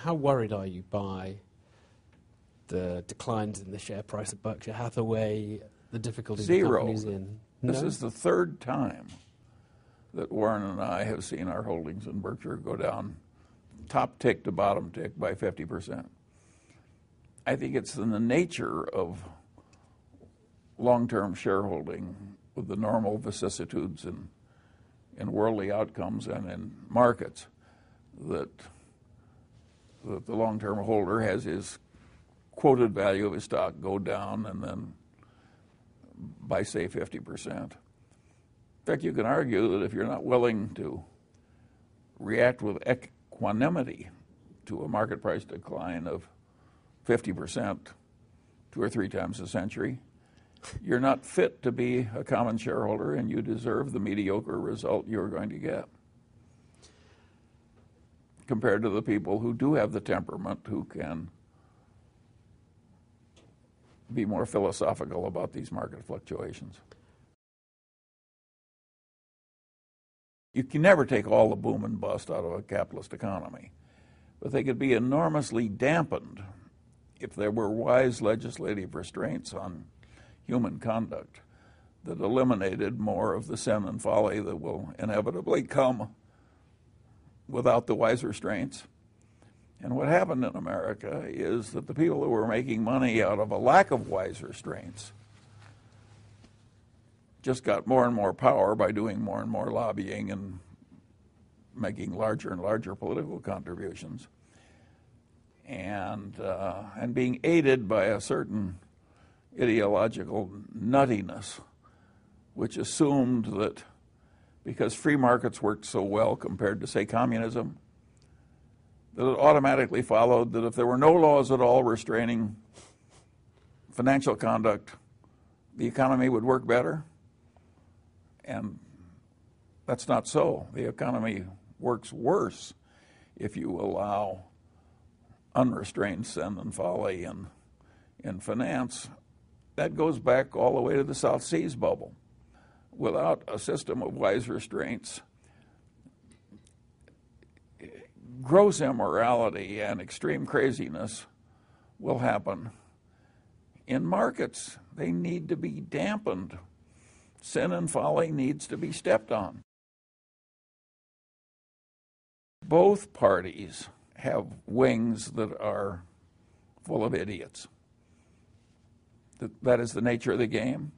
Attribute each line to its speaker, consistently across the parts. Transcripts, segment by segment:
Speaker 1: how worried are you by the declines in the share price of Berkshire Hathaway, the difficulties the company's in? No?
Speaker 2: This is the third time that Warren and I have seen our holdings in Berkshire go down top tick to bottom tick by 50%. I think it's in the nature of long-term shareholding with the normal vicissitudes in worldly outcomes and in markets that the long-term holder has his quoted value of his stock go down and then by, say, 50%. In fact, you can argue that if you're not willing to react with equanimity to a market price decline of 50% 2 or 3 times a century, you're not fit to be a common shareholder, and you deserve the mediocre result you're going to get compared to the people who do have the temperament, who can be more philosophical about these market fluctuations. You can never take all the boom and bust out of a capitalist economy, but they could be enormously dampened if there were wise legislative restraints on human conduct that eliminated more of the sin and folly that will inevitably come without the wise restraints. And what happened in America is that the people who were making money out of a lack of wise restraints just got more and more power by doing more and more lobbying and making larger and larger political contributions, and being aided by a certain ideological nuttiness, which assumed that because free markets worked so well compared to, say, communism, that it automatically followed that if there were no laws at all restraining financial conduct, the economy would work better. And that's not so. The economy works worse if you allow unrestrained sin and folly in finance. That goes back all the way to the South Seas bubble. Without a system of wise restraints, gross immorality and extreme craziness will happen. In markets, they need to be dampened. Sin and folly needs to be stepped on. Both parties have wings that are full of idiots. That is the nature of the game.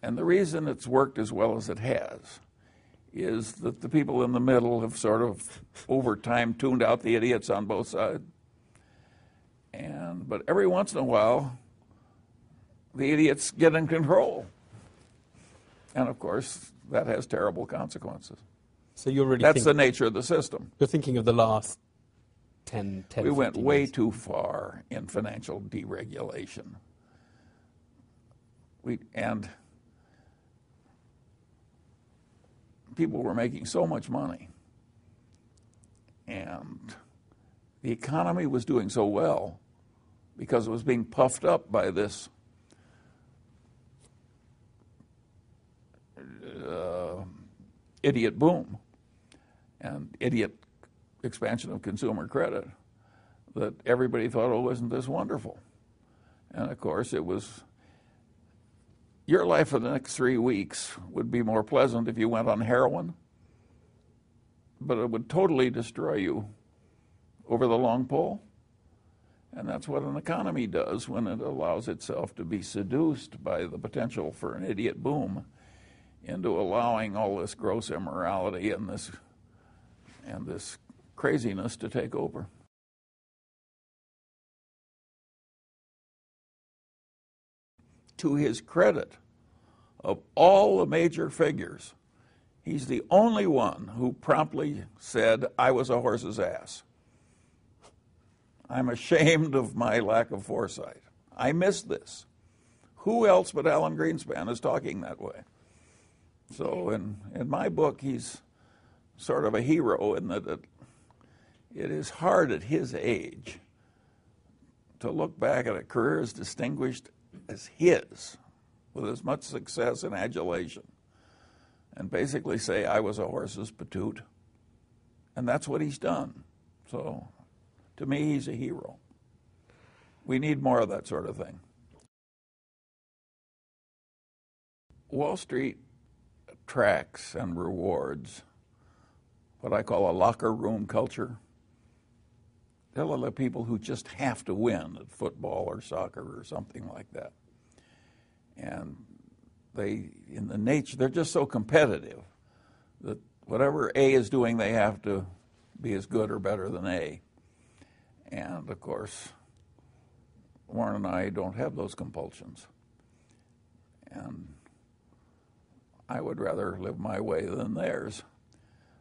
Speaker 2: And the reason it's worked as well as it has is that the people in the middle have sort of over time tuned out the idiots on both sides. But every once in a while, the idiots get in control. And of course, that has terrible consequences.
Speaker 1: So you're really
Speaker 2: That's the nature of the system.
Speaker 1: You're thinking of the last 10
Speaker 2: We went
Speaker 1: 15
Speaker 2: way
Speaker 1: years.
Speaker 2: too far in financial deregulation. And people were making so much money, and the economy was doing so well because it was being puffed up by this idiot boom and idiot expansion of consumer credit that everybody thought, oh, isn't this wonderful? And of course, it was. Your life for the next 3 weeks would be more pleasant if you went on heroin, but it would totally destroy you over the long pole. And that's what an economy does when it allows itself to be seduced by the potential for an idiot boom into allowing all this gross immorality and this craziness to take over. To his credit, of all the major figures, he's the only one who promptly said, I was a horse's ass. I'm ashamed of my lack of foresight. I missed this. Who else but Alan Greenspan is talking that way? So in my book, he's sort of a hero in that it is hard at his age to look back at a career as distinguished as his, with as much success and adulation, and basically say, I was a horse's patoot. And that's what he's done. So To me, he's a hero. We need more of that sort of thing. Wall Street attracts and rewards what I call a locker room culture. There are a lot of people who just have to win at football or soccer or something like that. And they're just so competitive that whatever A is doing, they have to be as good or better than A. And of course, Warren and I don't have those compulsions. And I would rather live my way than theirs.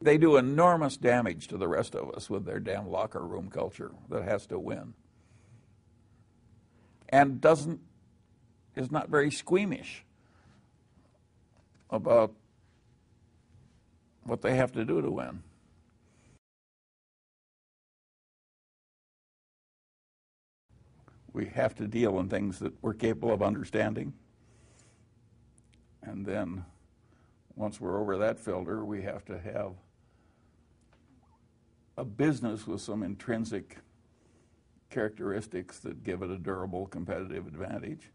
Speaker 2: They do enormous damage to the rest of us with their damn locker room culture that has to win. And is not very squeamish about what they have to do to win. We have to deal in things that we're capable of understanding. And then once we're over that filter, we have to have a business with some intrinsic characteristics that give it a durable competitive advantage.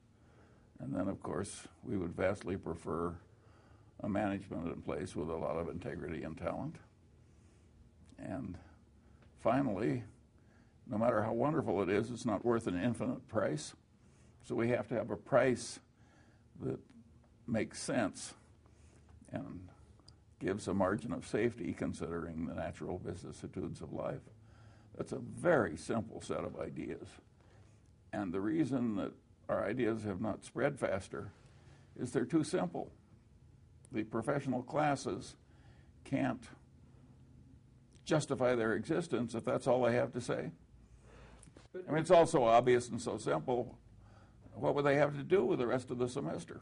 Speaker 2: And then, of course, we would vastly prefer a management in place with a lot of integrity and talent. And finally, no matter how wonderful it is, it's not worth an infinite price. So we have to have a price that makes sense and gives a margin of safety considering the natural vicissitudes of life. That's a very simple set of ideas. And the reason that our ideas have not spread faster is they're too simple. The professional classes can't justify their existence if that's all they have to say. I mean, it's all so obvious and so simple. What would they have to do with the rest of the semester?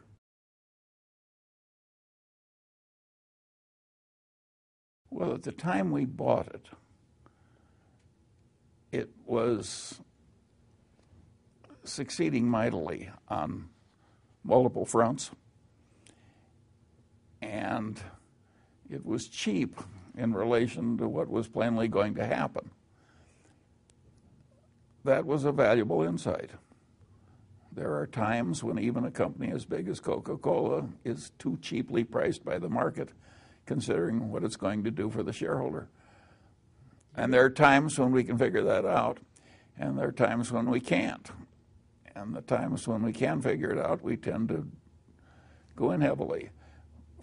Speaker 2: Well, at the time we bought it, it was succeeding mightily on multiple fronts, and it was cheap in relation to what was plainly going to happen. That was a valuable insight. There are times when even a company as big as Coca-Cola is too cheaply priced by the market, considering what it's going to do for the shareholder. And there are times when we can figure that out, and there are times when we can't. And the times when we can figure it out, we tend to go in heavily.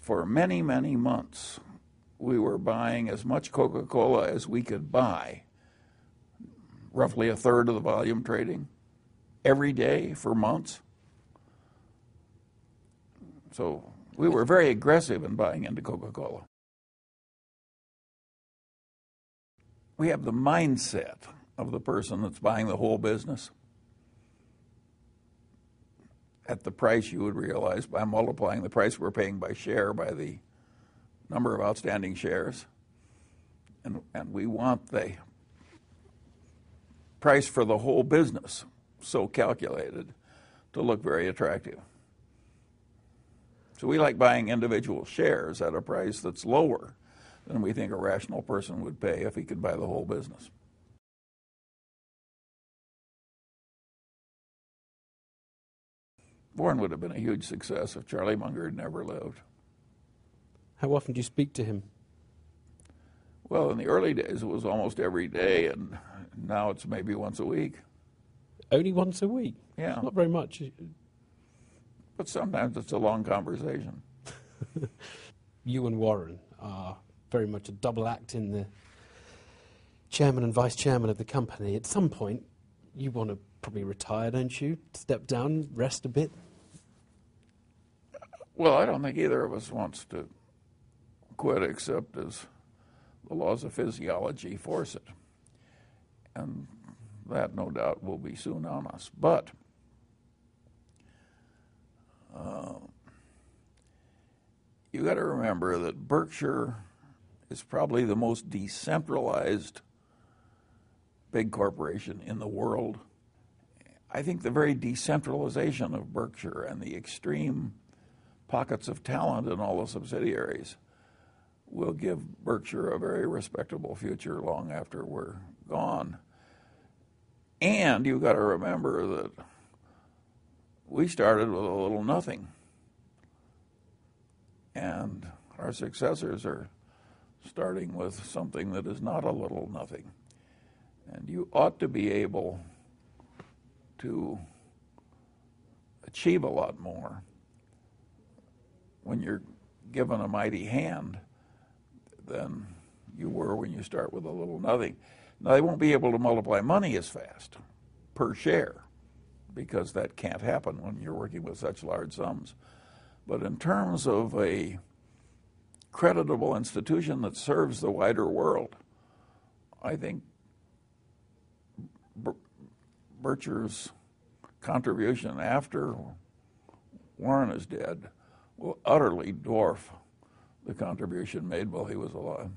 Speaker 2: For many, many months, we were buying as much Coca-Cola as we could buy, roughly a third of the volume trading, every day for months. So we were very aggressive in buying into Coca-Cola. We have the mindset of the person that's buying the whole business at the price you would realize by multiplying the price we're paying by share by the number of outstanding shares. And we want the price for the whole business so calculated to look very attractive. So we like buying individual shares at a price that's lower than we think a rational person would pay if he could buy the whole business. Warren would have been a huge success if Charlie Munger had never lived.
Speaker 1: How often do you speak to him?
Speaker 2: Well, in the early days, it was almost every day, and now it's maybe once a week.
Speaker 1: Only once a week?
Speaker 2: Yeah.
Speaker 1: Not very much.
Speaker 2: But sometimes it's a long conversation.
Speaker 1: You and Warren are very much a double act in the chairman and vice chairman of the company. At some point, you want to probably retire, don't you? Step down, rest a bit?
Speaker 2: Well, I don't think either of us wants to quit except as the laws of physiology force it. And that, no doubt, will be soon on us. But you got to remember that Berkshire is probably the most decentralized big corporation in the world. I think the very decentralization of Berkshire and the extreme pockets of talent in all the subsidiaries will give Berkshire a very respectable future long after we're gone. And you've got to remember that we started with a little nothing. And our successors are starting with something that is not a little nothing. And you ought to be able to achieve a lot more when you're given a mighty hand than you were when you start with a little nothing. Now, they won't be able to multiply money as fast per share, because that can't happen when you're working with such large sums. But in terms of a creditable institution that serves the wider world, I think Bircher's contribution after Warren is dead will utterly dwarf the contribution made while he was alive.